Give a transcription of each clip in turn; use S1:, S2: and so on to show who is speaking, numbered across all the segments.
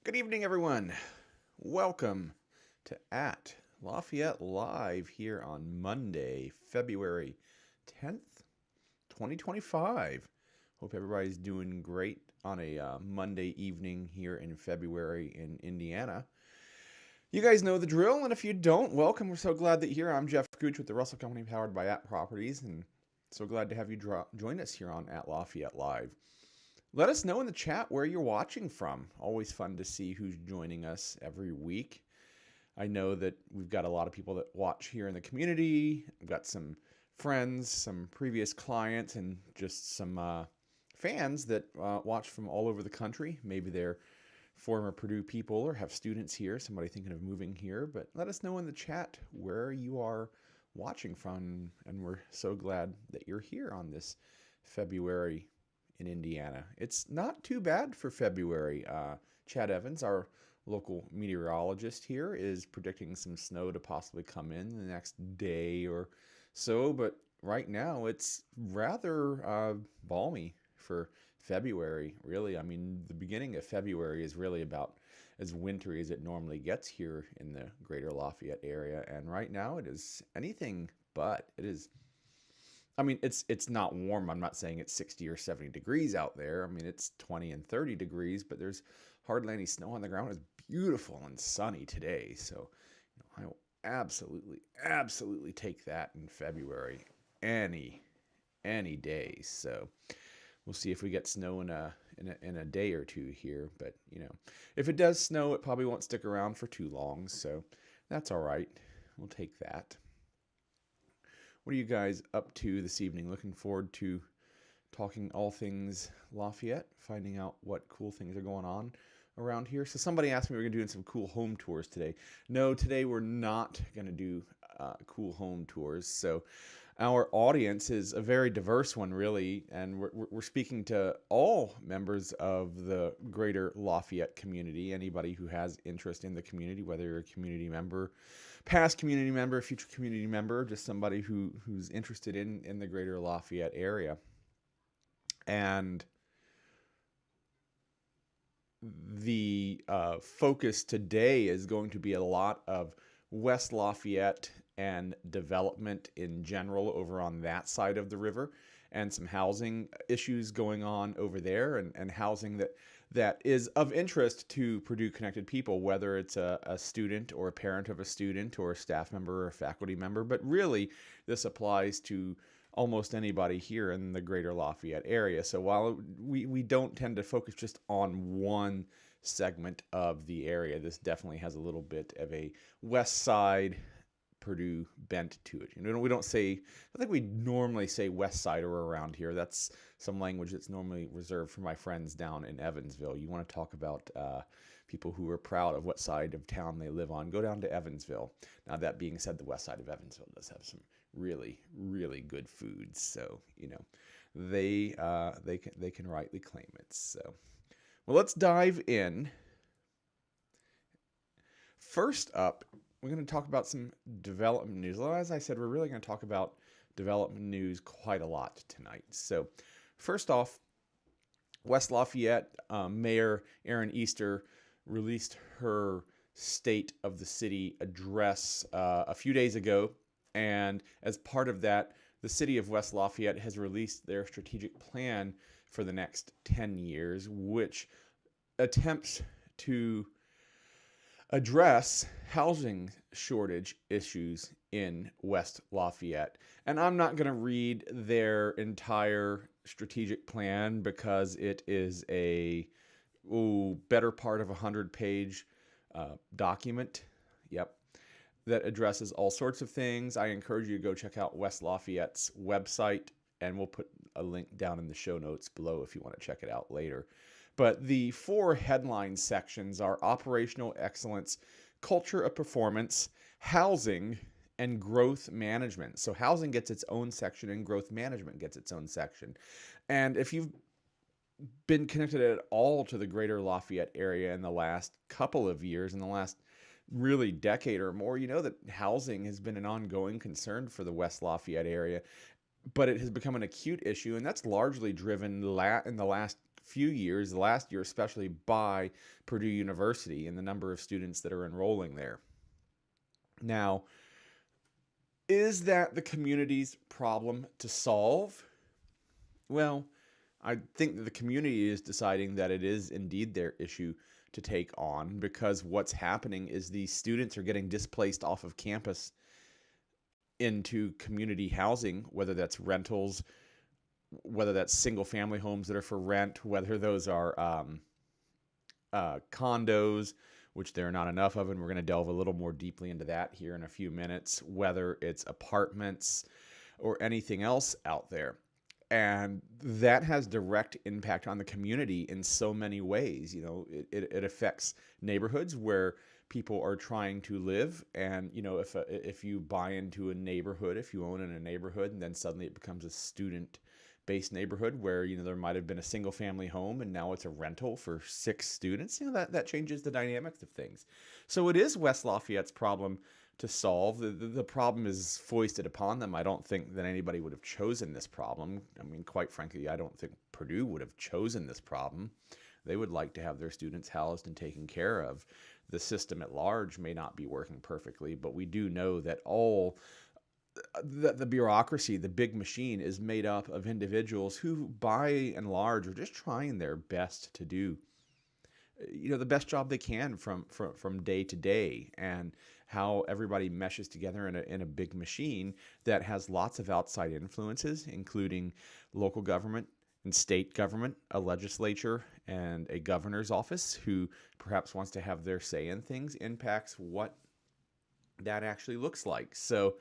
S1: Good evening, everyone. Welcome to At Lafayette Live here on Monday, February 10th, 2025. Hope everybody's doing great on a Monday evening here in February in Indiana. You guys know the drill, and if you don't, welcome. We're so glad that you're here. I'm Geoff with the Russell Company powered by At Properties, and so glad to have you join us here on At Lafayette Live. Let us know in the chat where you're watching from. Always fun to see who's joining us every week. I know that we've got a lot of people that watch here in the community. I've got some friends, some previous clients, and just some fans that watch from all over the country. Maybe they're former Purdue people or have students here, somebody thinking of moving here. But let us know in the chat where you are watching from, and we're so glad that you're here on this February in Indiana. It's not too bad for February. Chad Evans, our local meteorologist here, is predicting some snow to possibly come in the next day or so, but right now it's rather balmy for February, really. I mean, the beginning of February is really about as wintry as it normally gets here in the Greater Lafayette area, and right now it is anything but. It is, I mean, it's not warm. I'm not saying it's 60 or 70 degrees out there. I mean, it's 20 and 30 degrees, but there's hardly any snow on the ground. It's beautiful and sunny today. So, I will absolutely take that in February any day. So, we'll see if we get snow in a day or two here. But, if it does snow, it probably won't stick around for too long. So, that's all right. We'll take that. What are you guys up to this evening? Looking forward to talking all things Lafayette, finding out what cool things are going on around here. So somebody asked me if we were going to do some cool home tours today. No, today we're not going to do cool home tours. So our audience is a very diverse one, really, and we're speaking to all members of the Greater Lafayette community, anybody who has interest in the community, whether you're a community member, past community member, future community member, just somebody who's interested in the Greater Lafayette area. And the focus today is going to be a lot of West Lafayette and development in general over on that side of the river, and some housing issues going on over there, and housing that is of interest to Purdue connected people, whether it's a student or a parent of a student or a staff member or a faculty member. But really, this applies to almost anybody here in the Greater Lafayette area. So while we don't tend to focus just on one segment of the area, this definitely has a little bit of a West Side Purdue bent to it. We don't say, I think we normally say West Sider around here. That's some language that's normally reserved for my friends down in Evansville. You want to talk about people who are proud of what side of town they live on, go down to Evansville. Now, that being said, the west side of Evansville does have some really good foods. So, they can rightly claim it. So, well, let's dive in. First up, we're going to talk about some development news. Well, as I said, we're really going to talk about development news quite a lot tonight. So first off, West Lafayette Mayor Erin Easter released her State of the City address a few days ago. And as part of that, the city of West Lafayette has released their strategic plan for the next 10 years, which attempts to address housing shortage issues in West Lafayette. And I'm not going to read their entire strategic plan because it is a better part of a 100-page document. Yep. That addresses all sorts of things. I encourage you to go check out West Lafayette's website, and we'll put a link down in the show notes below if you want to check it out later. But the 4 headline sections are operational excellence, culture of performance, housing, and growth management. So housing gets its own section and growth management gets its own section. And if you've been connected at all to the Greater Lafayette area in the last couple of years, in the last really decade or more, you know that housing has been an ongoing concern for the West Lafayette area, but it has become an acute issue, and that's largely driven in the last few years, last year especially, by Purdue University and the number of students that are enrolling there. Now, is that the community's problem to solve? Well, I think that the community is deciding that it is indeed their issue to take on, because what's happening is these students are getting displaced off of campus into community housing, whether that's rentals, whether that's single family homes that are for rent, whether those are condos, which there are not enough of, and we're going to delve a little more deeply into that here in a few minutes, whether it's apartments or anything else out there. And that has direct impact on the community in so many ways. You know, it affects neighborhoods where people are trying to live. And, you know, if you buy into a neighborhood, if you own in a neighborhood, and then suddenly it becomes a student-based neighborhood where, you know, there might have been a single family home and now it's a rental for 6 students, you know, that changes the dynamics of things. So it is West Lafayette's problem to solve. The problem is foisted upon them. I don't think that anybody would have chosen this problem. I mean, quite frankly, I don't think Purdue would have chosen this problem. They would like to have their students housed and taken care of. The system at large may not be working perfectly, but we do know that all the bureaucracy, the big machine, is made up of individuals who, by and large, are just trying their best to do, you know, the best job they can from day to day, and how everybody meshes together in a big machine that has lots of outside influences, including local government and state government, a legislature, and a governor's office who perhaps wants to have their say in things, impacts what that actually looks like. So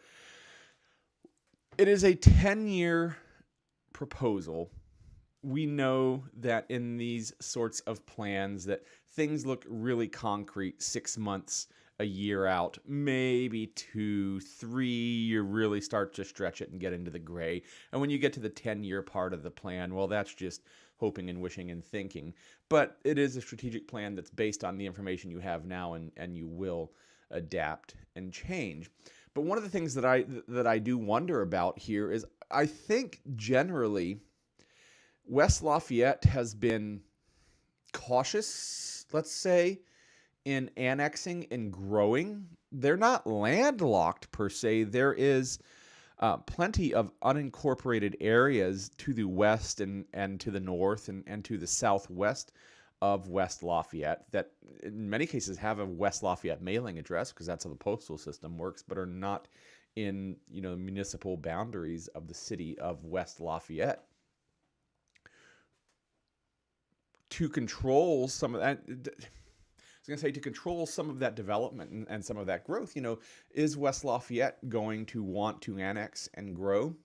S1: it is a 10-year proposal. We know that in these sorts of plans that things look really concrete 6 months, a year out, maybe 2, 3, you really start to stretch it and get into the gray. And when you get to the 10-year part of the plan, well, that's just hoping and wishing and thinking. But it is a strategic plan that's based on the information you have now, and you will adapt and change. But one of the things that I do wonder about here is, I think generally West Lafayette has been cautious, let's say, in annexing and growing. They're not landlocked per se. There is plenty of unincorporated areas to the west and to the north and to the southwest of West Lafayette that in many cases have a West Lafayette mailing address, because that's how the postal system works, but are not in, you know, municipal boundaries of the city of West Lafayette. To control some of that, to control some of that development and some of that growth, you know, is West Lafayette going to want to annex and grow?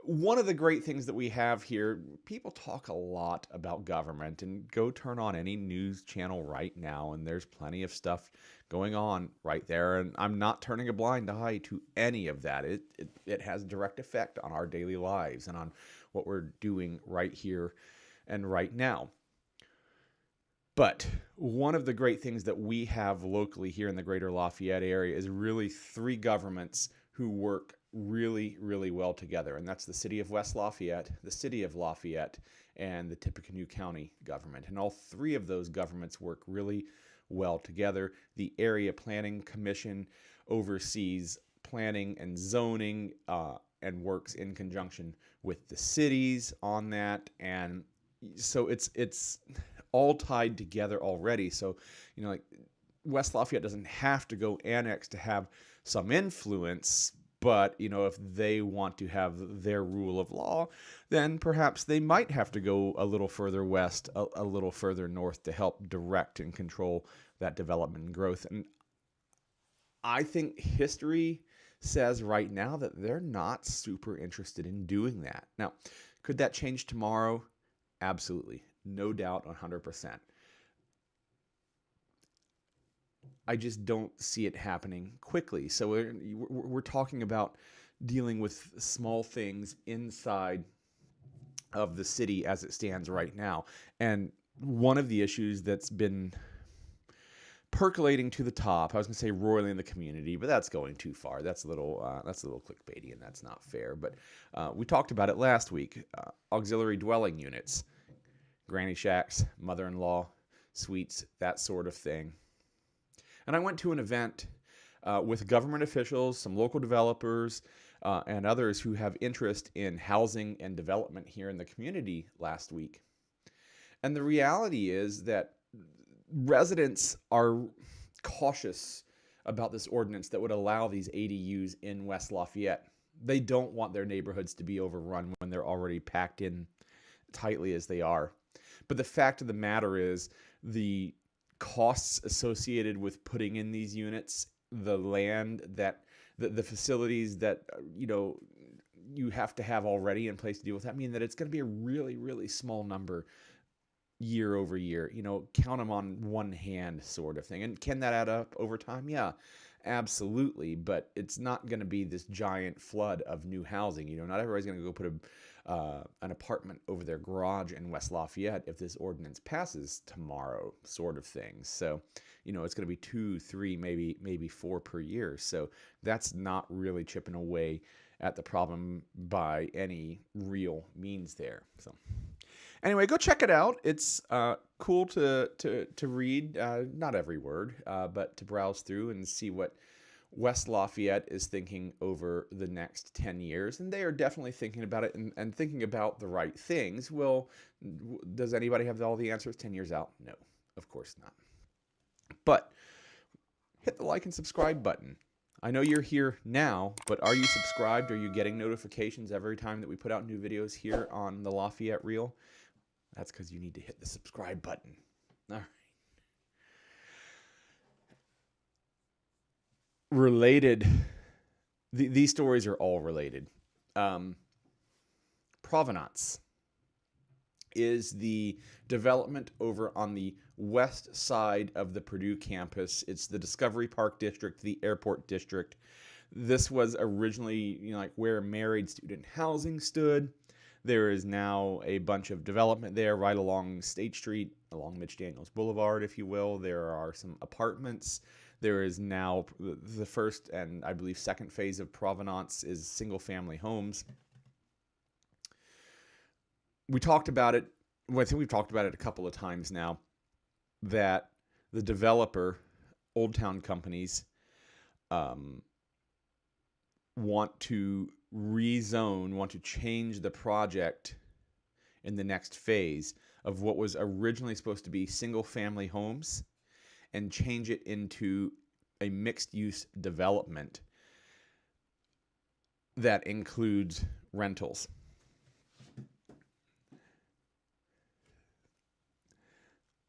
S1: One of the great things that we have here, people talk a lot about government, and go turn on any news channel right now, and there's plenty of stuff going on right there. And I'm not turning a blind eye to any of that. It has direct effect on our daily lives and on what we're doing right here and right now. But one of the great things that we have locally here in the Greater Lafayette area is really 3 governments who work really, really well together. And that's the city of West Lafayette, the city of Lafayette, and the Tippecanoe County government. And all 3 of those governments work really well together. The Area Planning Commission oversees planning and zoning and works in conjunction with the cities on that. And so it's all tied together already. So, you know, like West Lafayette doesn't have to go annex to have some influence, but, you know, if they want to have their rule of law, then perhaps they might have to go a little further west, a little further north to help direct and control that development and growth. And I think history says right now that they're not super interested in doing that. Now, could that change tomorrow? Absolutely. No doubt, 100%. I just don't see it happening quickly. So we're talking about dealing with small things inside of the city as it stands right now. And one of the issues that's been percolating to the top, I was going to say roiling the community, but that's going too far. That's a little clickbaity, and that's not fair. But we talked about it last week. Auxiliary dwelling units. granny shacks, mother-in-law suites, that sort of thing. And I went to an event with government officials, some local developers, and others who have interest in housing and development here in the community last week. And the reality is that residents are cautious about this ordinance that would allow these ADUs in West Lafayette. They don't want their neighborhoods to be overrun when they're already packed in tightly as they are. But the fact of the matter is the costs associated with putting in these units, the land that the facilities that you have to have already in place to deal with that, mean that it's going to be a really, really small number year over year. Count them on one hand sort of thing. And can that add up over time? Yeah, absolutely. But it's not going to be this giant flood of new housing. Not everybody's going to go put an apartment over their garage in West Lafayette if this ordinance passes tomorrow, sort of thing. So, it's going to be 2, 3, maybe 4 per year. So that's not really chipping away at the problem by any real means there. So anyway, go check it out. It's cool to read, not every word, but to browse through and see what West Lafayette is thinking over the next 10 years. And they are definitely thinking about it and thinking about the right things. Well, does anybody have all the answers 10 years out? No, of course not. But hit the like and subscribe button. I know you're here now, but are you subscribed? Are you getting notifications every time that we put out new videos here on the Lafayette Reel? That's because you need to hit the subscribe button. All right. Related, these stories are all related. Provenance is the development over on the west side of the Purdue campus. It's the Discovery Park District, the Airport District. This was originally like where married student housing stood. There is now a bunch of development there right along State Street, along Mitch Daniels Boulevard, if you will. There are some apartments. There is now the first and I believe second phase of Provenance is single-family homes. We talked about it. Well, I think we've talked about it a couple of times now, that the developer, Old Town Companies, want to rezone, want to change the project in the next phase of what was originally supposed to be single-family homes and change it into a mixed-use development that includes rentals.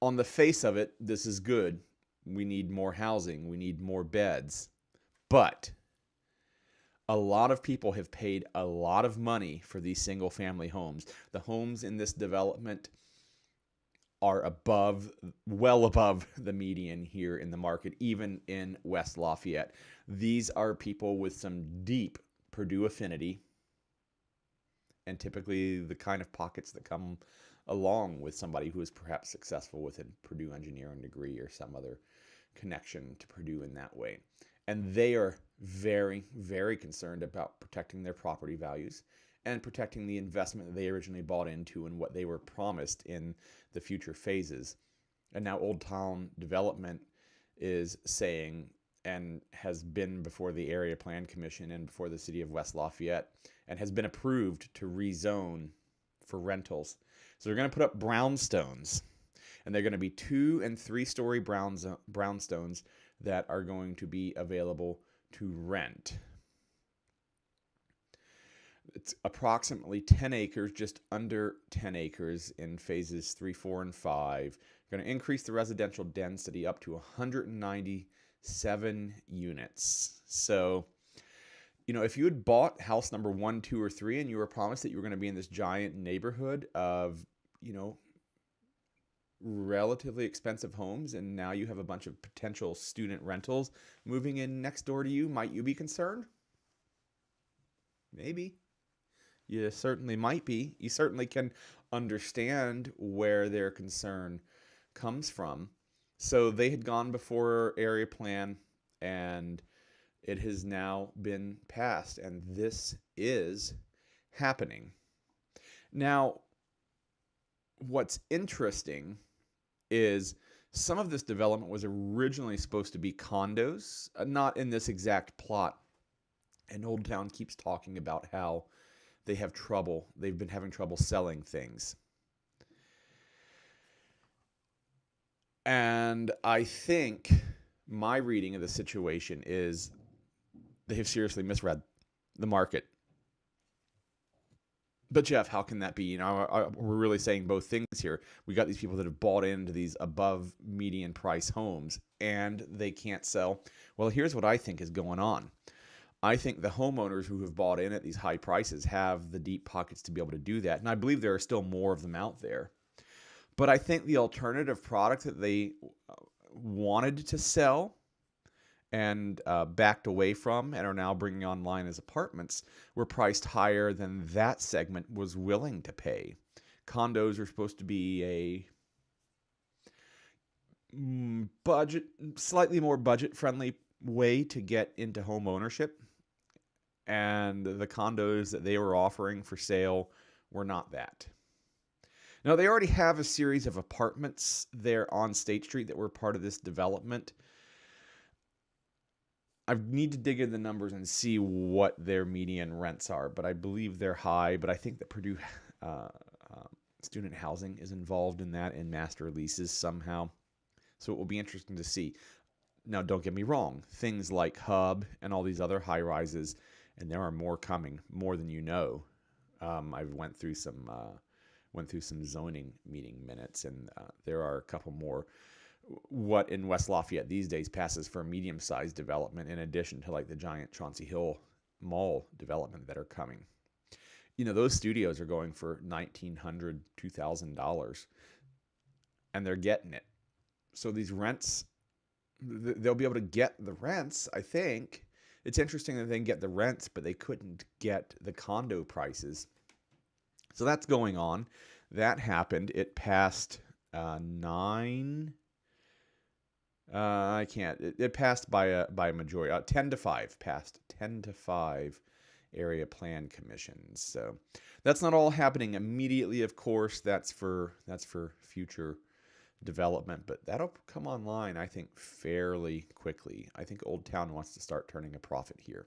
S1: On the face of it, this is good. We need more housing. We need more beds. But a lot of people have paid a lot of money for these single-family homes. The homes in this development are well above the median here in the market, even in West Lafayette. These are people with some deep Purdue affinity, and typically the kind of pockets that come along with somebody who is perhaps successful with a Purdue engineering degree or some other connection to Purdue in that way. And they are very, very concerned about protecting their property values and protecting the investment that they originally bought into and what they were promised in the future phases. And now Old Town Development is saying, and has been before the Area Plan Commission and before the city of West Lafayette, and has been approved to rezone for rentals. So they're going to put up brownstones, and they're going to be 2- and 3-story brownstones that are going to be available to rent. It's approximately 10 acres, just under 10 acres in phases 3, 4, and 5. Going to increase the residential density up to 197 units. So, if you had bought house number 1, 2, or 3, and you were promised that you were going to be in this giant neighborhood of, relatively expensive homes, and now you have a bunch of potential student rentals moving in next door to you, might you be concerned? Maybe. You certainly might be. You certainly can understand where their concern comes from. So they had gone before area plan, and it has now been passed, and this is happening. Now, what's interesting is some of this development was originally supposed to be condos, not in this exact plot. And Old Town keeps talking about how they've been having trouble selling things. And I think my reading of the situation is they have seriously misread the market. But Geoff, how can that be? You know, we're really saying both things here. We got these people that have bought into these above median price homes and they can't sell. Well, here's what I think is going on. I think the homeowners who have bought in at these high prices have the deep pockets to be able to do that. And I believe there are still more of them out there. But I think the alternative product that they wanted to sell and backed away from and are now bringing online as apartments were priced higher than that segment was willing to pay. Condos are supposed to be a slightly more budget-friendly way to get into home ownership, and the condos that they were offering for sale were not that. Now, they already have a series of apartments there on State Street that were part of this development. I need to dig in the numbers and see what their median rents are, but I believe they're high. But I think that Purdue student housing is involved in that in master leases somehow. So it will be interesting to see. Now, don't get me wrong. Things like Hub and all these other high rises, and there are more coming, more than you know. I went through some zoning meeting minutes, and there are a couple more. What in West Lafayette these days passes for a medium-sized development, in addition to like the giant Chauncey Hill Mall development that are coming. You know, those studios are going for $1,900, $2,000, and they're getting it. So these rents, they'll be able to get the rents, I think. It's interesting that they can get the rents, but they couldn't get the condo prices. So that's going on. That happened. It passed 9. I can't. It passed by a majority. 10-5 passed. 10-5 area plan commissions. So that's not all happening immediately. Of course, that's for future development, but that'll come online, I think, fairly quickly. I think Old Town wants to start turning a profit here.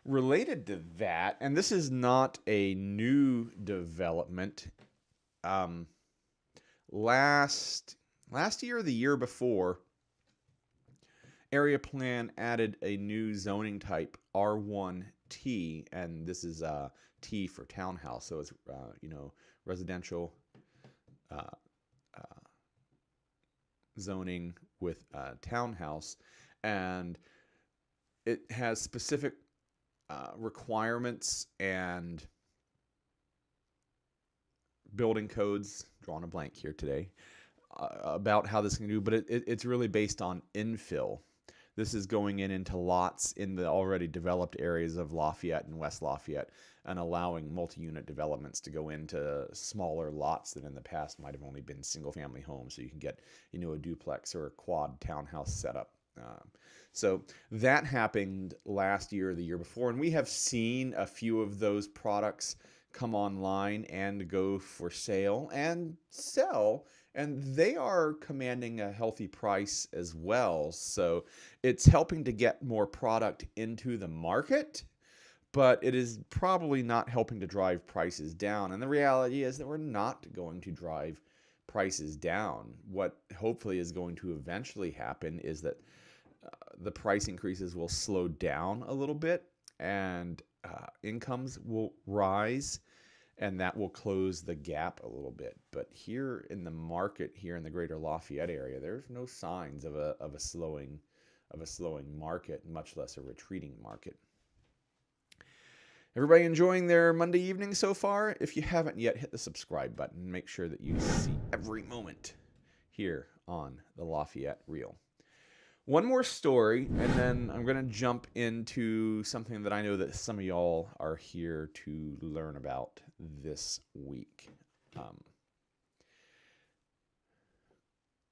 S1: Related to that, and this is not a new development. Last year or the year before, Area Plan added a new zoning type, R1T, and this is T for townhouse, so it's residential zoning with townhouse, and it has specific requirements and building codes. Drawing a blank here today. About how this can do, but it's really based on infill. This is going into lots in the already developed areas of Lafayette and West Lafayette and allowing multi-unit developments to go into smaller lots that in the past might have only been single-family homes. So you can get, a duplex or a quad townhouse setup. So that happened last year or the year before, and we have seen a few of those products come online and go for sale and sell, and they are commanding a healthy price as well. So it's helping to get more product into the market, but it is probably not helping to drive prices down. And the reality is that we're not going to drive prices down. What hopefully is going to eventually happen is that the price increases will slow down a little bit, and incomes will rise, and that will close the gap a little bit. But here in the market, here in the Greater Lafayette area, there's no signs of a slowing market, much less a retreating market. Everybody enjoying their Monday evening so far? If you haven't yet, hit the subscribe button. Make sure that you see every moment here on the Lafayette Reel. One more story, and then I'm going to jump into something that I know that some of y'all are here to learn about this week.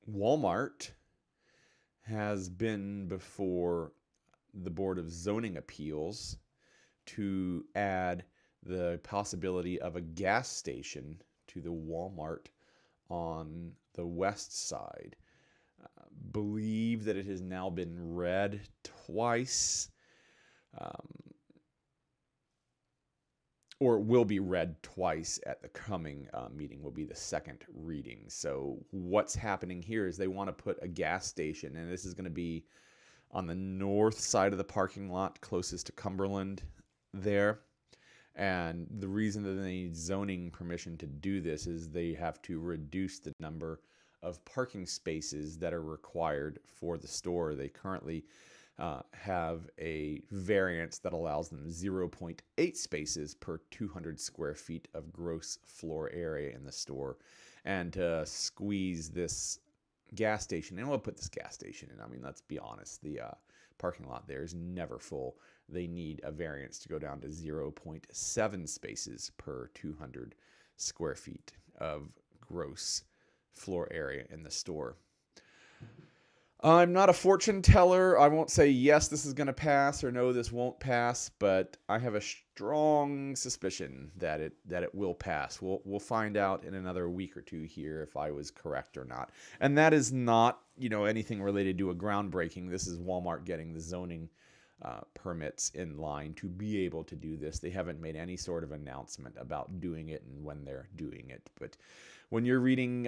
S1: Walmart has been before the Board of Zoning Appeals to add the possibility of a gas station to the Walmart on the west side. Believe that it has now been read twice, or will be read twice at the coming meeting, will be the second reading. So what's happening here is they want to put a gas station, and this is going to be on the north side of the parking lot closest to Cumberland there. And the reason that they need zoning permission to do this is they have to reduce the number of parking spaces that are required for the store. They currently have a variance that allows them 0.8 spaces per 200 square feet of gross floor area in the store. And to squeeze this gas station, and we'll put this gas station in, I mean, let's be honest, the parking lot there is never full. They need a variance to go down to 0.7 spaces per 200 square feet of gross floor area in the store. I'm not a fortune teller. I won't say yes, this is going to pass, or no, this won't pass, but I have a strong suspicion that it will pass. We'll find out in another week or two here if I was correct or not. And that is not, anything related to a groundbreaking. This is Walmart getting the zoning permits in line to be able to do this. They haven't made any sort of announcement about doing it and when they're doing it. But when you're reading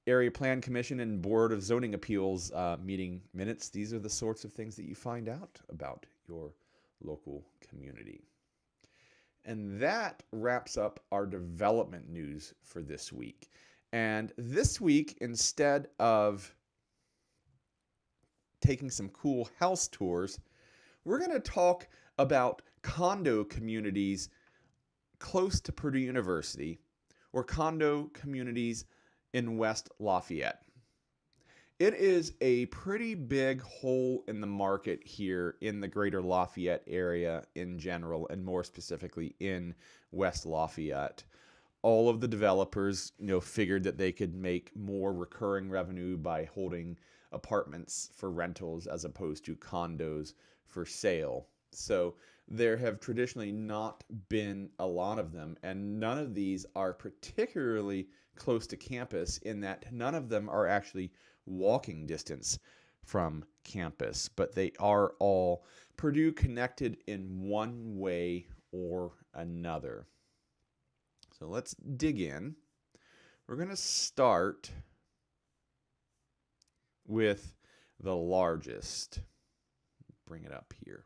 S1: Area Plan Commission and Board of Zoning Appeals meeting minutes, these are the sorts of things that you find out about your local community. And that wraps up our development news for this week. And this week, instead of taking some cool house tours, we're going to talk about condo communities close to Purdue University, or condo communities in West Lafayette. It is a pretty big hole in the market here in the Greater Lafayette area in general, and more specifically in West Lafayette. All of the developers, figured that they could make more recurring revenue by holding apartments for rentals as opposed to condos for sale. So there have traditionally not been a lot of them, and none of these are particularly close to campus in that none of them are actually walking distance from campus, but they are all Purdue connected in one way or another. So let's dig in. We're going to start with the largest. Bring it up here.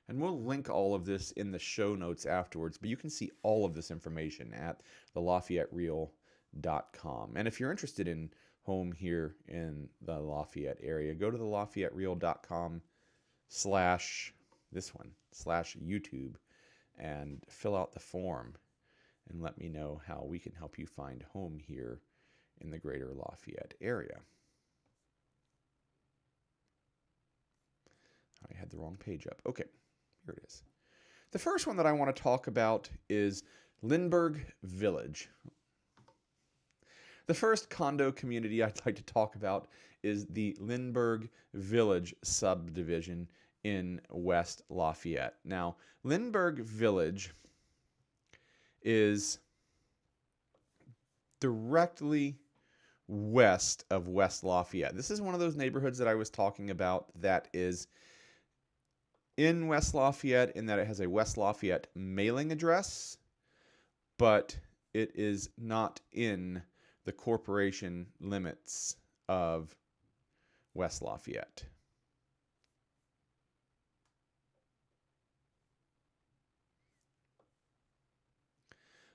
S1: And we'll link all of this in the show notes afterwards, but you can see all of this information at thelafayettereal.com. And if you're interested in home here in the Lafayette area, go to thelafayettereal.com/YouTube and fill out the form and let me know how we can help you find home here in the Greater Lafayette area. I had the wrong page up. Okay, here it is. The first one that I want to talk about is Lindbergh Village. The first condo community I'd like to talk about is the Lindbergh Village subdivision in West Lafayette. Now, Lindbergh Village is directly west of West Lafayette. This is one of those neighborhoods that I was talking about that is in West Lafayette, in that it has a West Lafayette mailing address, but it is not in the corporation limits of West Lafayette.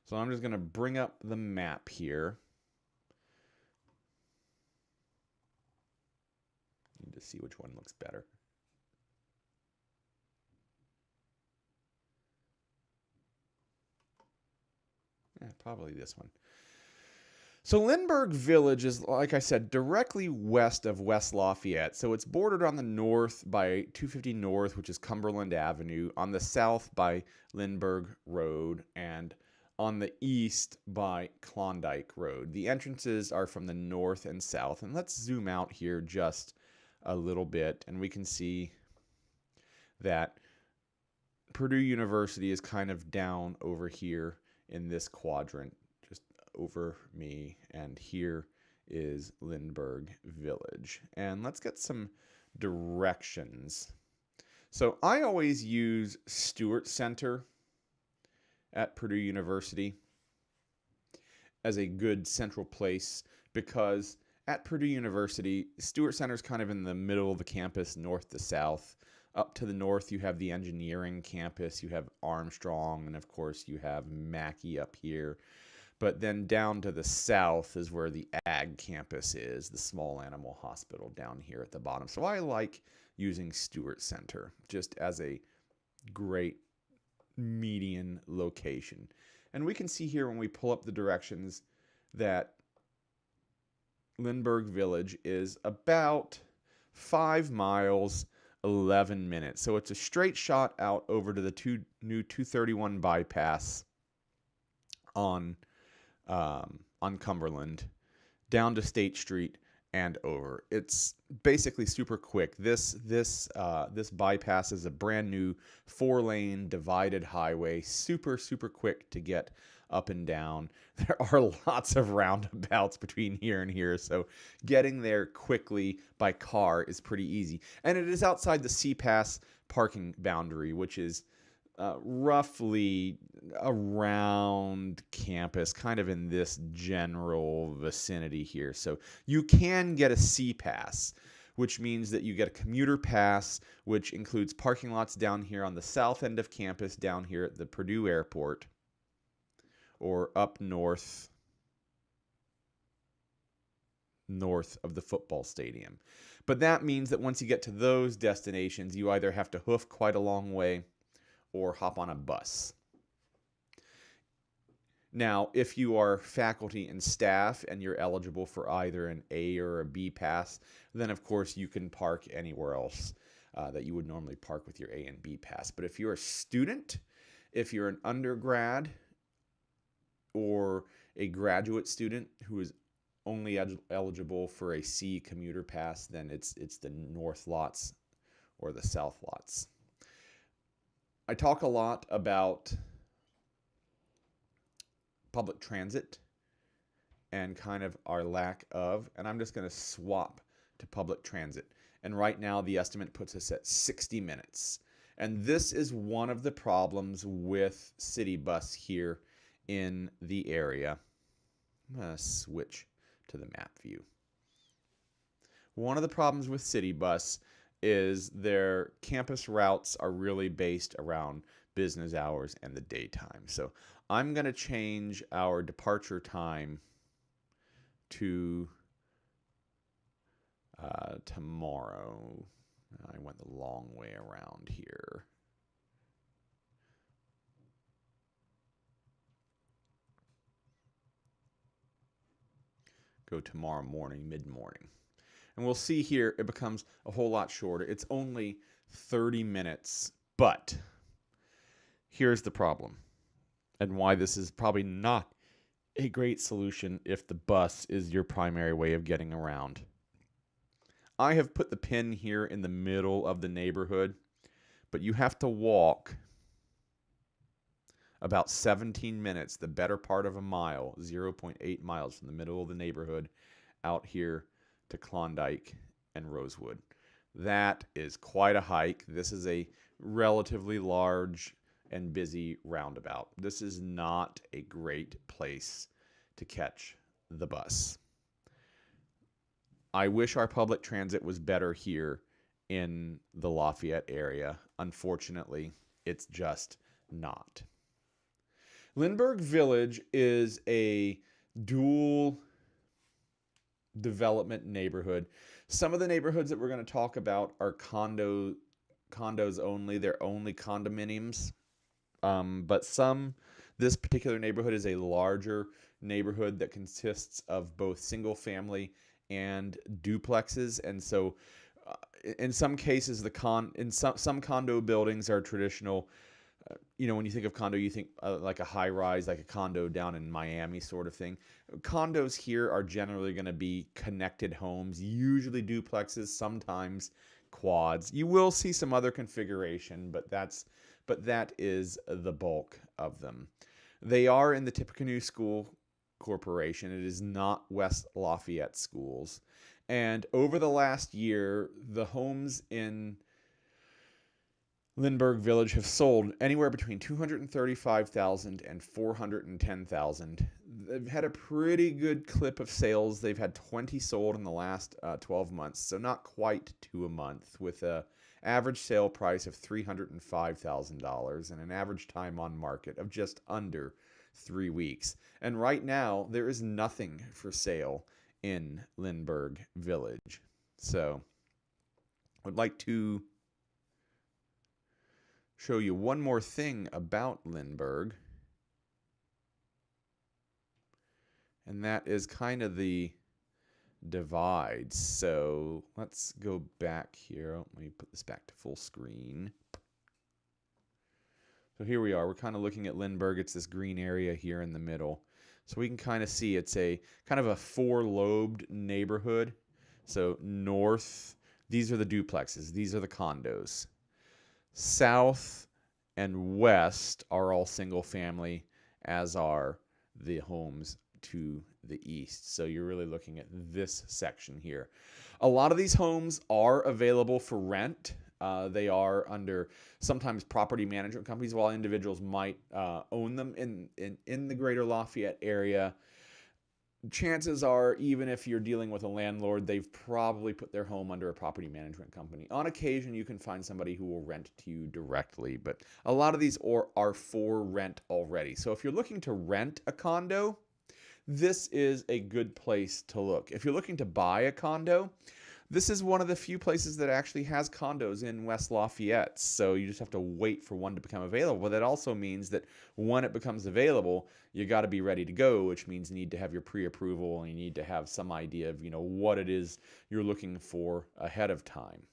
S1: So I'm just going to bring up the map here. Need to see which one looks better. Yeah, probably this one. So Lindbergh Village is, like I said, directly west of West Lafayette. So it's bordered on the north by 250 North, which is Cumberland Avenue, on the south by Lindbergh Road, and on the east by Klondike Road. The entrances are from the north and south. And let's zoom out here just a little bit, and we can see that Purdue University is kind of down over here in this quadrant just over me, and here is Lindbergh Village. And let's get some directions. So I always use Stewart Center at Purdue University as a good central place, because at Purdue University, Stewart Center is kind of in the middle of the campus, north to south. Up to the north, you have the engineering campus, you have Armstrong, and of course you have Mackey up here. But then down to the south is where the ag campus is, the small animal hospital down here at the bottom. So I like using Stewart Center just as a great median location. And we can see here when we pull up the directions that Lindbergh Village is about 5 miles, 11 minutes. So it's a straight shot out over to the new 231 bypass on Cumberland, down to State Street and over. It's basically super quick. This bypass is a brand new 4-lane divided highway, super quick to get up and down. There are lots of roundabouts between here and here, so getting there quickly by car is pretty easy. And it is outside the C-Pass parking boundary, which is roughly around campus, kind of in this general vicinity here. So you can get a C-Pass, which means that you get a commuter pass, which includes parking lots down here on the south end of campus, down here at the Purdue Airport, or up north of the football stadium. But that means that once you get to those destinations, you either have to hoof quite a long way or hop on a bus. Now, if you are faculty and staff and you're eligible for either an A or a B pass, then of course you can park anywhere else that you would normally park with your A and B pass. But if you're a student, if you're an undergrad or a graduate student who is only eligible for a C commuter pass, then it's the north lots or the south lots. I talk a lot about public transit and kind of our lack of, and I'm just going to swap to public transit. And right now the estimate puts us at 60 minutes. And this is one of the problems with City Bus here in the area. I'm going to switch to the map view. One of the problems with City Bus is their campus routes are really based around business hours and the daytime. So I'm going to change our departure time to tomorrow. I went the long way around here. Go tomorrow morning, mid-morning. And we'll see here it becomes a whole lot shorter. It's only 30 minutes, but here's the problem and why this is probably not a great solution if the bus is your primary way of getting around. I have put the pin here in the middle of the neighborhood, but you have to walk about 17 minutes, the better part of a mile, 0.8 miles from the middle of the neighborhood out here to Klondike and Rosewood. That is quite a hike. This is a relatively large and busy roundabout. This is not a great place to catch the bus. I wish our public transit was better here in the Lafayette area. Unfortunately, it's just not. Lindbergh Village is a dual development neighborhood. Some of the neighborhoods that we're going to talk about are condos only. They're only condominiums. But this particular neighborhood is a larger neighborhood that consists of both single family and duplexes. And so in some cases, some condo buildings are traditional. When you think of condo, you think like a high rise, like a condo down in Miami sort of thing. Condos here are generally going to be connected homes, usually duplexes, sometimes quads. You will see some other configuration, but that is the bulk of them. They are in the Tippecanoe School Corporation. It is not West Lafayette Schools. And over the last year, the homes in Lindbergh Village have sold anywhere between $235,000 and $410,000. They've had a pretty good clip of sales. They've had 20 sold in the last 12 months, so not quite 2 a month, with a average sale price of $305,000 and an average time on market of just under 3 weeks. And right now, there is nothing for sale in Lindbergh Village. So I would like to show you one more thing about Lindbergh, and that is kind of the divide. So let's go back here. Let me put this back to full screen. So here we are. We're kind of looking at Lindbergh. It's this green area here in the middle. So we can kind of see it's a kind of a four-lobed neighborhood. So north, these are the duplexes. These are the condos. South and west are all single family, as are the homes to the east. So you're really looking at this section here. A lot of these homes are available for rent. They are under sometimes property management companies, while individuals might own them in the Greater Lafayette area. Chances are, even if you're dealing with a landlord, they've probably put their home under a property management company. On occasion, you can find somebody who will rent to you directly, but a lot of these are for rent already. So if you're looking to rent a condo, this is a good place to look. If you're looking to buy a condo, this is one of the few places that actually has condos in West Lafayette. So you just have to wait for one to become available. But that also means that when it becomes available, you got to be ready to go, which means you need to have your pre-approval and you need to have some idea of, what it is you're looking for ahead of time.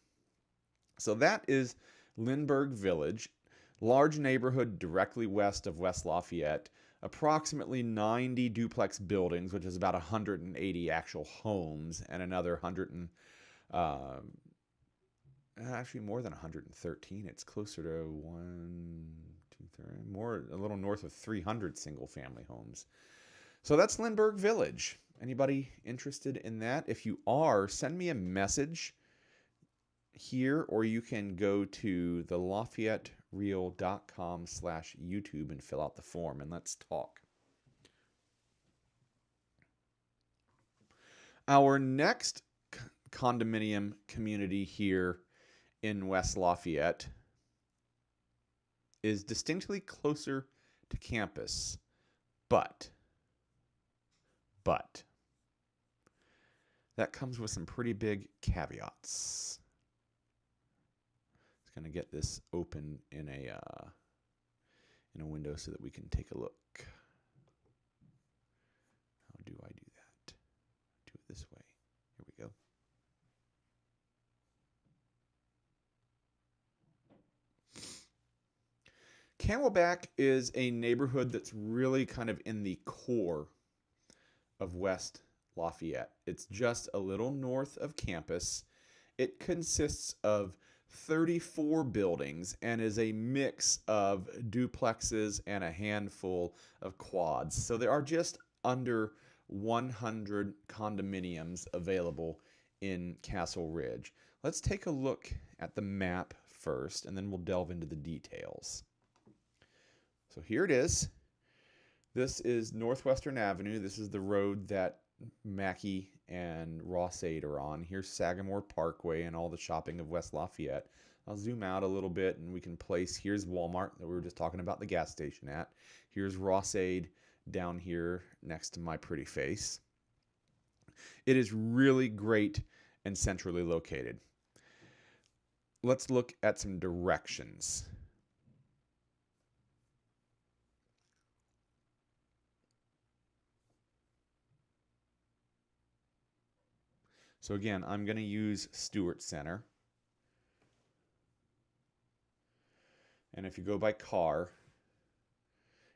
S1: So that is Lindbergh Village, large neighborhood directly west of West Lafayette. Approximately 90 duplex buildings, which is about 180 actual homes, and another actually more than 113. It's closer to a little north of 300 single family homes. So that's Lindbergh Village. Anybody interested in that? If you are, send me a message here, or you can go to the LafayetteReal.com/YouTube and fill out the form, and let's talk. Our next condominium community here in West Lafayette is distinctly closer to campus, but that comes with some pretty big caveats. It's going to get this open in a window so that we can take a look. How do I do that? Do it this way. Here we go. Camelback is a neighborhood that's really kind of in the core of West Lafayette. It's just a little north of campus. It consists of 34 buildings and is a mix of duplexes and a handful of quads. So there are just under 100 condominiums available in Castle Ridge. Let's take a look at the map first, and then we'll delve into the details. So here it is. This is Northwestern Avenue. This is the road that Mackey and Ross-Ade are on. Here's Sagamore Parkway and all the shopping of West Lafayette. I'll zoom out a little bit and we can place, here's Walmart that we were just talking about the gas station at. Here's Ross-Ade down here next to my pretty face. It is really great and centrally located. Let's look at some directions. So again, I'm going to use Stewart Center. And if you go by car,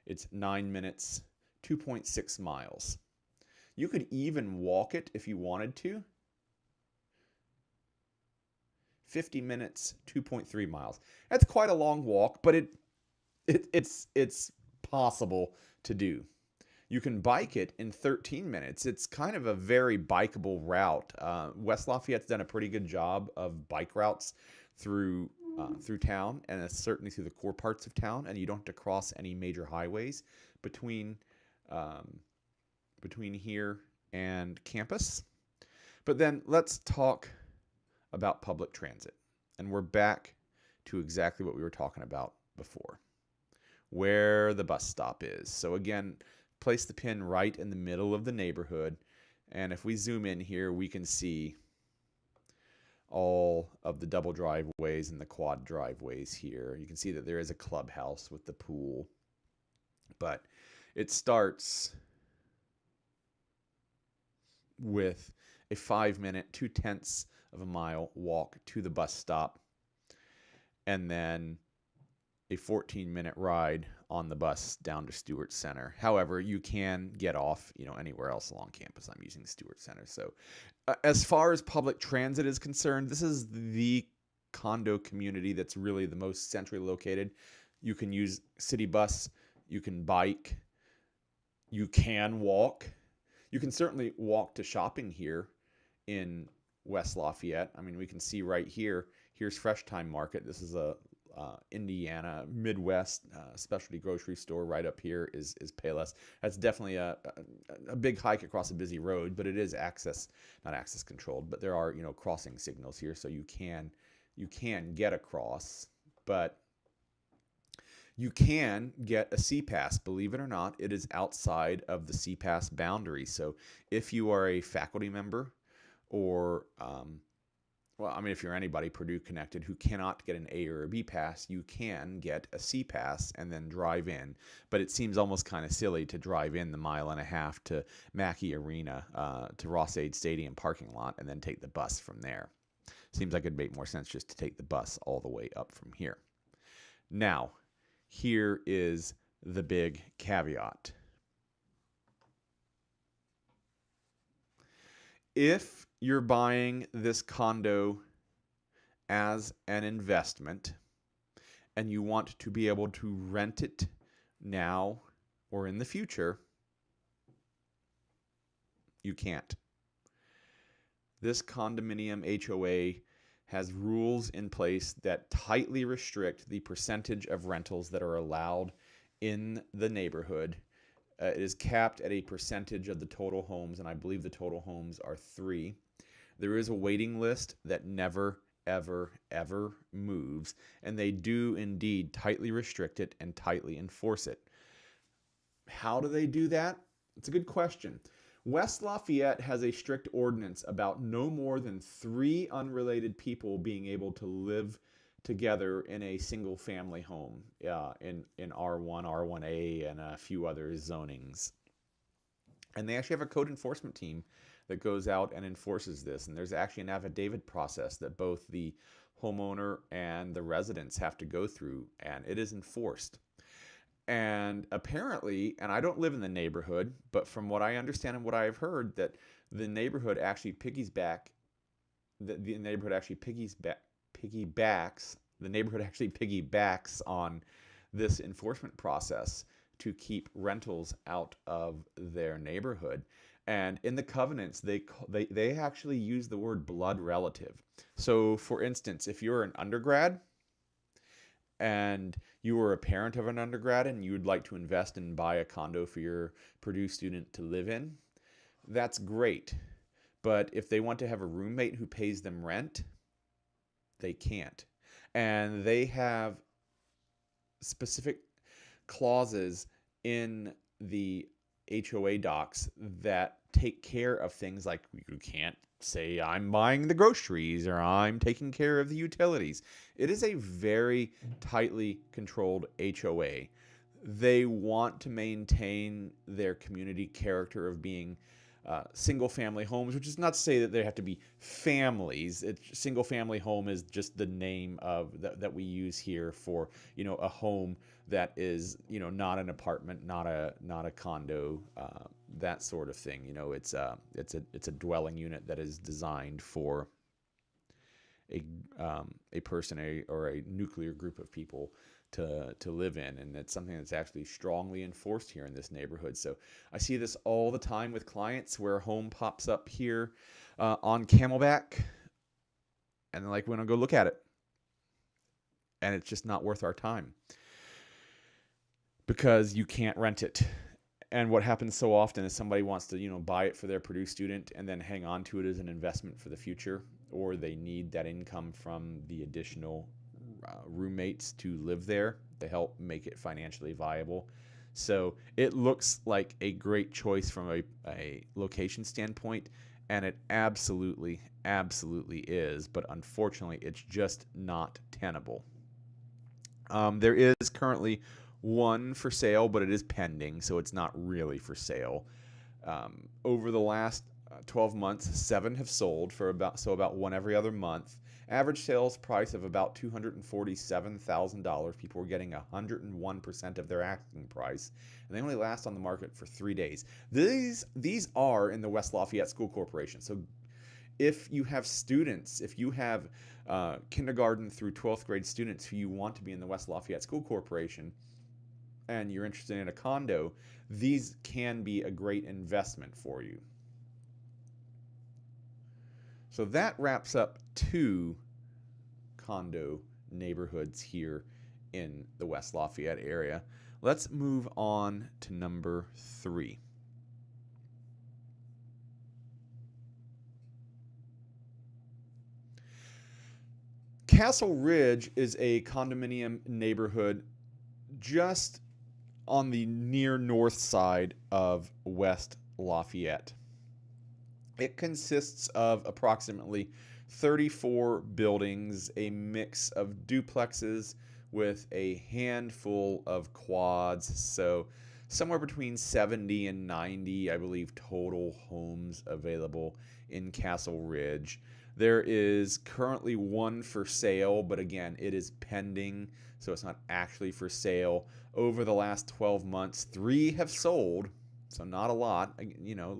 S1: it's 9 minutes, 2.6 miles. You could even walk it if you wanted to. 50 minutes, 2.3 miles. That's quite a long walk, but it's possible to do. You can bike it in 13 minutes. It's kind of a very bikeable route. West Lafayette's done a pretty good job of bike routes through town, and it's certainly through the core parts of town. And you don't have to cross any major highways between here and campus. But then let's talk about public transit, and we're back to exactly what we were talking about before, where the bus stop is. So again, place the pin right in the middle of the neighborhood, and if we zoom in here, we can see all of the double driveways and the quad driveways here. You can see that there is a clubhouse with the pool, but it starts with a 5-minute, 0.2 of a mile walk to the bus stop, and then a 14-minute ride on the bus down to Stewart Center. However, you can get off, anywhere else along campus. I'm using Stewart Center. So as far as public transit is concerned, this is the condo community that's really the most centrally located. You can use city bus, you can bike, you can walk. You can certainly walk to shopping here in West Lafayette. I mean, we can see right here, here's Fresh Time Market. This is a Indiana Midwest specialty grocery store. Right up here is Payless. That's definitely a big hike across a busy road, but it is not access controlled, but there are crossing signals here, so you can get across, but you can get a C-Pass. Believe it or not, it is outside of the C-Pass boundary. So if you are a faculty member or if you're anybody Purdue connected who cannot get an A or a B pass, you can get a C pass and then drive in. But it seems almost kind of silly to drive in the 1.5 miles to Mackey Arena, to Ross-Ade Stadium parking lot, and then take the bus from there. Seems like it'd make more sense just to take the bus all the way up from here. Now, here is the big caveat. If you're buying this condo as an investment and you want to be able to rent it now or in the future, you can't. This condominium HOA has rules in place that tightly restrict the percentage of rentals that are allowed in the neighborhood. It is capped at a percentage of the total homes, and I believe the total homes are 3. There is a waiting list that never, ever, ever moves, and they do indeed tightly restrict it and tightly enforce it. How do they do that? It's a good question. West Lafayette has a strict ordinance about no more than 3 unrelated people being able to live together in a single family home in R1, R1A, and a few other zonings. And they actually have a code enforcement team that goes out and enforces this. And there's actually an affidavit process that both the homeowner and the residents have to go through, and it is enforced. And apparently, and I don't live in the neighborhood, but from what I understand and what I've heard, that the neighborhood actually piggybacks on this enforcement process to keep rentals out of their neighborhood. And in the covenants, they actually use the word blood relative. So for instance, if you're an undergrad and you were a parent of an undergrad and you would like to invest and buy a condo for your Purdue student to live in, that's great. But if they want to have a roommate who pays them rent, they can't. And they have specific clauses in the HOA docs that take care of things like you can't say I'm buying the groceries or I'm taking care of the utilities. It is a very tightly controlled HOA. They want to maintain their community character of being single-family homes, which is not to say that they have to be families. Single-family home is just the name of that we use here for a home that is not an apartment, not a condo, that sort of thing. It's a dwelling unit that is designed for a person or a nuclear group of people to live in, and it's something that's actually strongly enforced here in this neighborhood. So I see this all the time with clients where a home pops up here on Camelback, and they're like, "We want to go look at it," and it's just not worth our time because you can't rent it. And what happens so often is somebody wants to, buy it for their Purdue student and then hang on to it as an investment for the future, or they need that income from the additional roommates to live there to help make it financially viable. So it looks like a great choice from a location standpoint, and it absolutely, absolutely is. But unfortunately, it's just not tenable. There is currently one for sale, but it is pending, so it's not really for sale. Over the last 12 months, 7 have sold for about one every other month. Average sales price of about $247,000. People were getting 101% of their asking price, and they only last on the market for 3 days. These are in the West Lafayette School Corporation. So if you have students, if you have kindergarten through 12th grade students who you want to be in the West Lafayette School Corporation, and you're interested in a condo, these can be a great investment for you. So that wraps up 2 condo neighborhoods here in the West Lafayette area. Let's move on to number 3. Castle Ridge is a condominium neighborhood just on the near north side of West Lafayette. It consists of approximately 34 buildings, a mix of duplexes with a handful of quads. So somewhere between 70 and 90, I believe, total homes available in Castle Ridge. There is currently one for sale, but again, it is pending, so it's not actually for sale. Over the last 12 months, 3 have sold, so not a lot,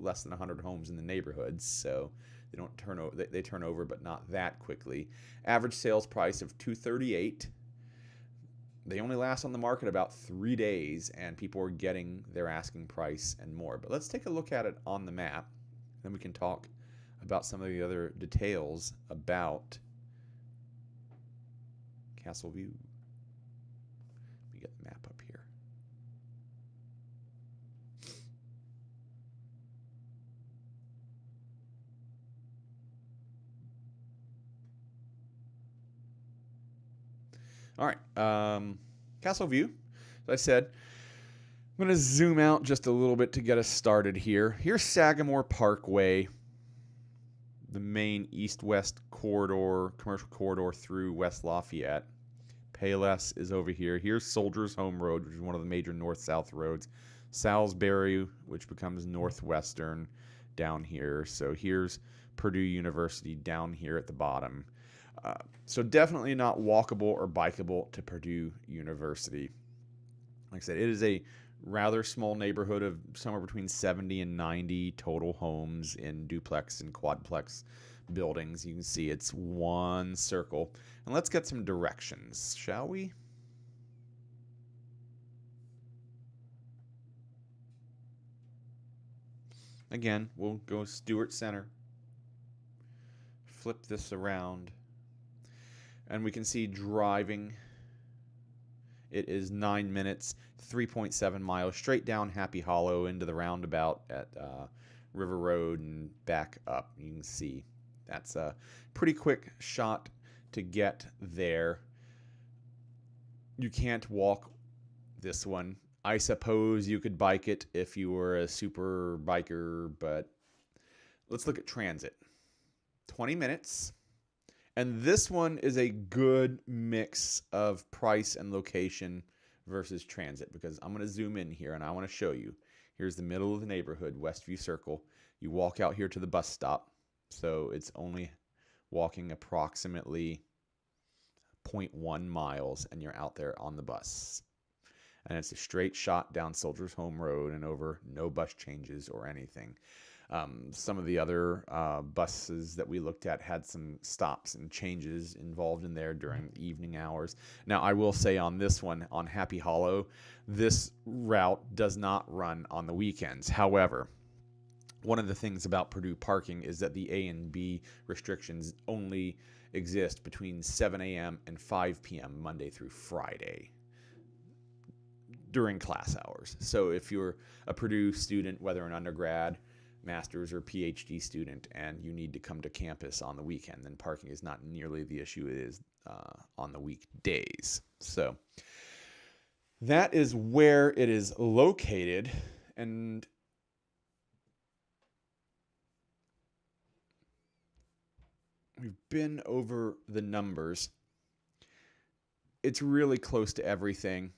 S1: less than 100 homes in the neighborhoods, so they don't turn over, they turn over, but not that quickly. Average sales price of $238. They only last on the market about 3 days, and people are getting their asking price and more. But let's take a look at it on the map, then we can talk about some of the other details about Castle View. Let me get the map up here. All right, Castle View, as I said, I'm going to zoom out just a little bit to get us started here. Here's Sagamore Parkway, the main east-west corridor, commercial corridor through West Lafayette. Payless is over here. Here's Soldiers Home Road, which is one of the major north-south roads. Salisbury, which becomes Northwestern down here. So here's Purdue University down here at the bottom. So definitely not walkable or bikeable to Purdue University. Like I said, it is a rather small neighborhood of somewhere between 70 and 90 total homes in duplex and quadplex buildings. You can see it's one circle. And let's get some directions, shall we? Again, we'll go Stewart Center. Flip this around. And we can see driving. It is 9 minutes, 3.7 miles, straight down Happy Hollow into the roundabout at River Road and back up. You can see that's a pretty quick shot to get there. You can't walk this one. I suppose you could bike it if you were a super biker, but let's look at transit. 20 minutes. And this one is a good mix of price and location versus transit, because I'm going to zoom in here and I want to show you. Here's the middle of the neighborhood, Westview Circle. You walk out here to the bus stop. So it's only walking approximately 0.1 miles and you're out there on the bus. And it's a straight shot down Soldiers Home Road and over, no bus changes or anything. Some of the other buses that we looked at had some stops and changes involved in there during the evening hours. Now, I will say on this one, on Happy Hollow, this route does not run on the weekends. However, one of the things about Purdue parking is that the A and B restrictions only exist between 7 a.m. and 5 p.m. Monday through Friday during class hours. So if you're a Purdue student, whether an undergrad, master's, or PhD student, and you need to come to campus on the weekend, then parking is not nearly the issue it is on the weekdays. So that is where it is located. And we've been over the numbers. It's really close to everything.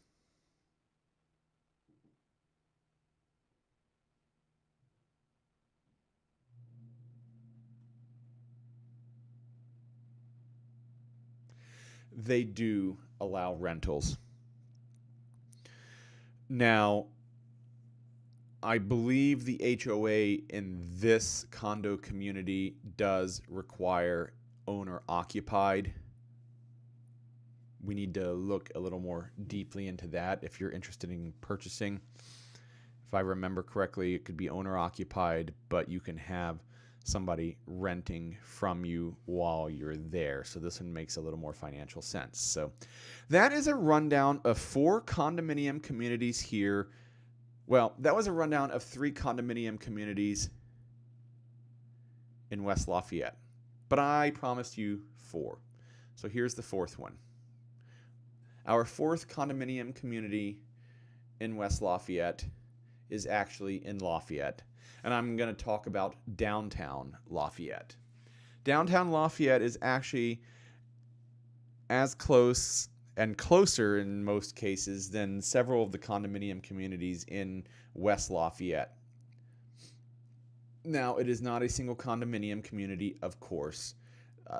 S1: They do allow rentals. Now, I believe the HOA in this condo community does require owner-occupied. We need to look a little more deeply into that if you're interested in purchasing. If I remember correctly, it could be owner-occupied, but you can have somebody renting from you while you're there. So this one makes a little more financial sense. So that is a rundown of 4 condominium communities here. Well, that was a rundown of 3 condominium communities in West Lafayette, but I promised you 4. So here's the 4th one. Our 4th condominium community in West Lafayette is actually in Lafayette, and I'm going to talk about downtown Lafayette. Downtown Lafayette is actually as close and closer in most cases than several of the condominium communities in West Lafayette. Now, it is not a single condominium community, of course.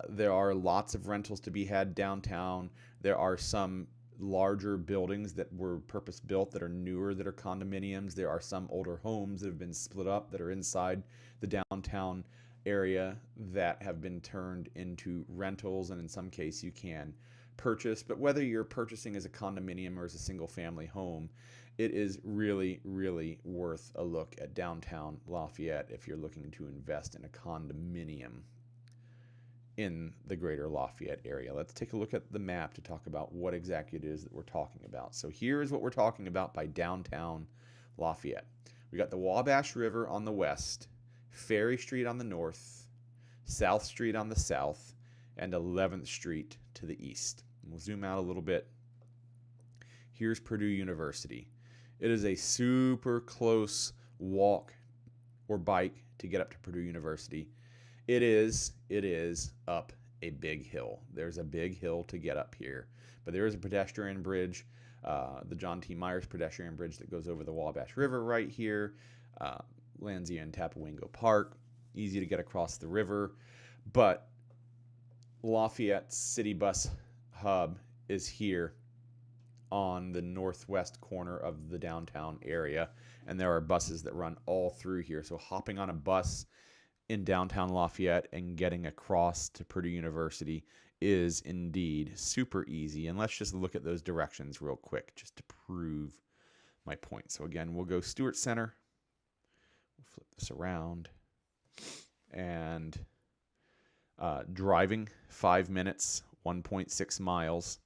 S1: There are lots of rentals to be had downtown. There are some larger buildings that were purpose-built that are newer that are condominiums. There are some older homes that have been split up that are inside the downtown area that have been turned into rentals, and in some case you can purchase. But whether you're purchasing as a condominium or as a single-family home, it is really, really worth a look at downtown Lafayette if you're looking to invest in a condominium in the Greater Lafayette area. Let's take a look at the map to talk about what exactly it is that we're talking about. So here is what we're talking about by downtown Lafayette. We got the Wabash River on the west, Ferry Street on the north, South Street on the south, and 11th Street to the east. And we'll zoom out a little bit. Here's Purdue University. It is a super close walk or bike to get up to Purdue University. It is up a big hill. There's a big hill to get up here. But there is a pedestrian bridge, the John T. Myers pedestrian bridge that goes over the Wabash River right here. Lanzia and Tapawingo Park. Easy to get across the river. But Lafayette City Bus Hub is here on the northwest corner of the downtown area. And there are buses that run all through here. So hopping on a bus in downtown Lafayette and getting across to Purdue University is indeed super easy. And let's just look at those directions real quick just to prove my point. So again, we'll go Stewart Center. We'll flip this around. And driving 5 minutes, 1.6 miles.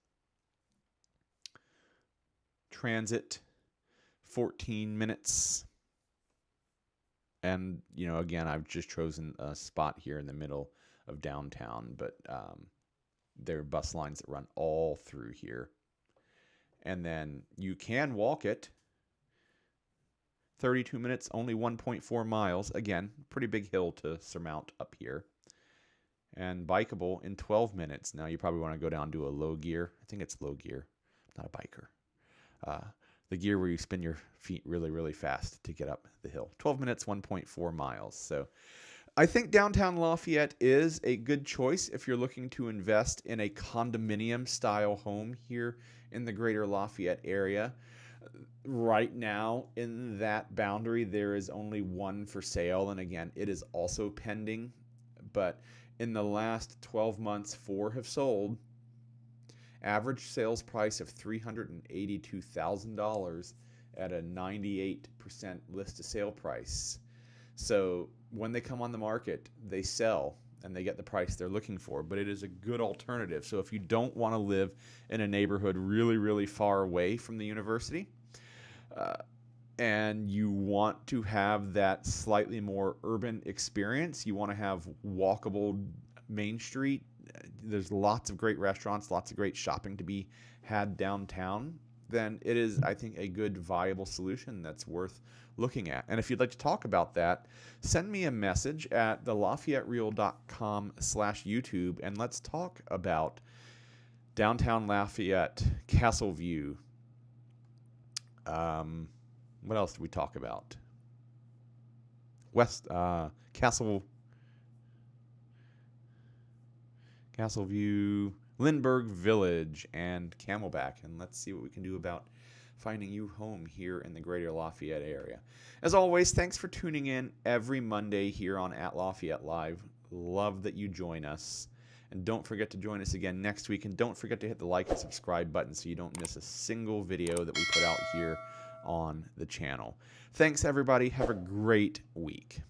S1: Transit 14 minutes. And, you know, again, I've just chosen a spot here in the middle of downtown, but there are bus lines that run all through here. And then you can walk it. 32 minutes, only 1.4 miles. Again, pretty big hill to surmount up here. And bikeable in 12 minutes. Now, you probably want to go down to a low gear. I think it's low gear, not a biker. The gear where you spin your feet really, really fast to get up the hill. 12 minutes, 1.4 miles. So I think downtown Lafayette is a good choice if you're looking to invest in a condominium style home here in the Greater Lafayette area. Right now, in that boundary, there is only one for sale. And again, it is also pending. But in the last 12 months, 4 have sold. Average sales price of $382,000 at a 98% list to sale price. So when they come on the market, they sell and they get the price they're looking for. But it is a good alternative. So if you don't want to live in a neighborhood really, really far away from the university, and you want to have that slightly more urban experience, you want to have walkable Main Street. There's lots of great restaurants, lots of great shopping to be had downtown. Then it is, I think, a good, viable solution that's worth looking at. And if you'd like to talk about that, send me a message at thelafayettereal.com/YouTube, and let's talk about downtown Lafayette, Castle View. What else did we talk about? Castle View, Lindbergh Village, and Camelback. And let's see what we can do about finding you home here in the Greater Lafayette area. As always, thanks for tuning in every Monday here on At Lafayette Live. Love that you join us. And don't forget to join us again next week. And don't forget to hit the like and subscribe button so you don't miss a single video that we put out here on the channel. Thanks, everybody. Have a great week.